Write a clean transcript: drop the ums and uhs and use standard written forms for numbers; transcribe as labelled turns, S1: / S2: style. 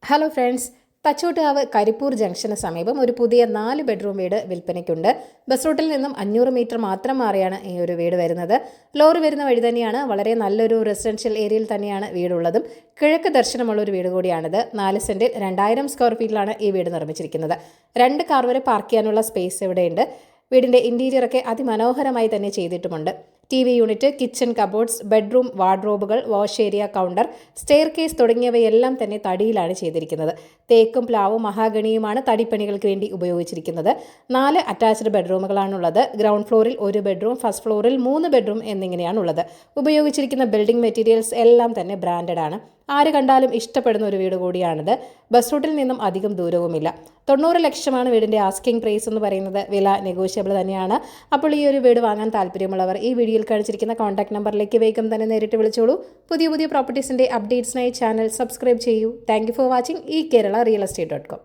S1: Hello friends, Thachottukavu Karipur junction സമീപം ഒരു പുതിയ 4 ബെഡ്റൂം വീട് വിൽപ്പനയ്ക്കുണ്ട്. ബസ് റൂട്ടിൽ നിന്നും 500 മീറ്റർ മാത്രം മാറിയാണ് ഈ ഒരു വീട് വരുന്നത്. ലോറി വരുന്ന വഴി തന്നെയാണ്. വളരെ നല്ലൊരു റെസിഡൻഷ്യൽ ഏരിയയിൽ തന്നെയാണ് വീടുള്ളതും. കിഴക്ക് ദർശനമുള്ള ഒരു വീട് കൂടിയാണിത്. 4 സെന്റിൽ 2000 സ്ക്വയർ ഫീറ്റിലാണ് ഈ വീട് നിർമ്മിച്ചിരിക്കുന്നത്. 2 കാർ വരെ പാർക്ക് ചെയ്യാനുള്ള സ്പേസ് ഇവിടെയുണ്ട്. വീടിൻ്റെ ഇൻറ്റീരിയറൊക്കെ അതിമനോഹരമായി തന്നെ ചെയ്തിട്ടുമുണ്ട്. TV unit, kitchen cupboards, bedroom, വാർഡ്രോബുകൾ, wash area, counter, staircase തുടങ്ങിയവയെല്ലാം തന്നെ തടിയിലാണ് ചെയ്തിരിക്കുന്നത്. തേക്കും പ്ലാവും മഹാഗണിയുമാണ് തടിപ്പണികൾക്ക് വേണ്ടി ഉപയോഗിച്ചിരിക്കുന്നത്. 4 അറ്റാച്ച്ഡ് ബെഡ്റൂമുകളാണുള്ളത്. ഗ്രൗണ്ട് ഫ്ലോറിൽ 1 ബെഡ്റൂം, ഫസ്റ്റ് ഫ്ലോറിൽ 3 ബെഡ്റൂം എന്നിങ്ങനെയാണുള്ളത്. ഉപയോഗിച്ചിരിക്കുന്ന ബിൽഡിംഗ് മെറ്റീരിയൽസ് എല്ലാം തന്നെ ബ്രാൻഡഡ് ആണ്. ആര് കണ്ടാലും ഇഷ്ടപ്പെടുന്ന ഒരു വീട് കൂടിയാണിത്. ബസ് റൂട്ടിൽ നിന്നും അധികം ദൂരവുമില്ല. 90 ലക്ഷമാണ് വീടിൻ്റെ ആസ്കിംഗ് പ്രൈസ് എന്ന് പറയുന്നത്. വില നെഗോഷ്യബിൾ തന്നെയാണ്. അപ്പോൾ ഈ ഒരു വീട് വാങ്ങാൻ താല്പര്യമുള്ളവർ ഈ വീഡിയോയിൽ കാണിച്ചിരിക്കുന്ന കോൺടാക്ട് നമ്പറിലേക്ക് വേഗം തന്നെ നേരിട്ട് വിളിച്ചോളൂ. പുതിയ പ്രോപ്പർട്ടീസിൻ്റെ അപ്ഡേറ്റ്സിനായി ചാനൽ സബ്സ്ക്രൈബ് ചെയ്യൂ. Thank you for watching. ഈ കേരള റിയൽ എസ്റ്റേറ്റ്.com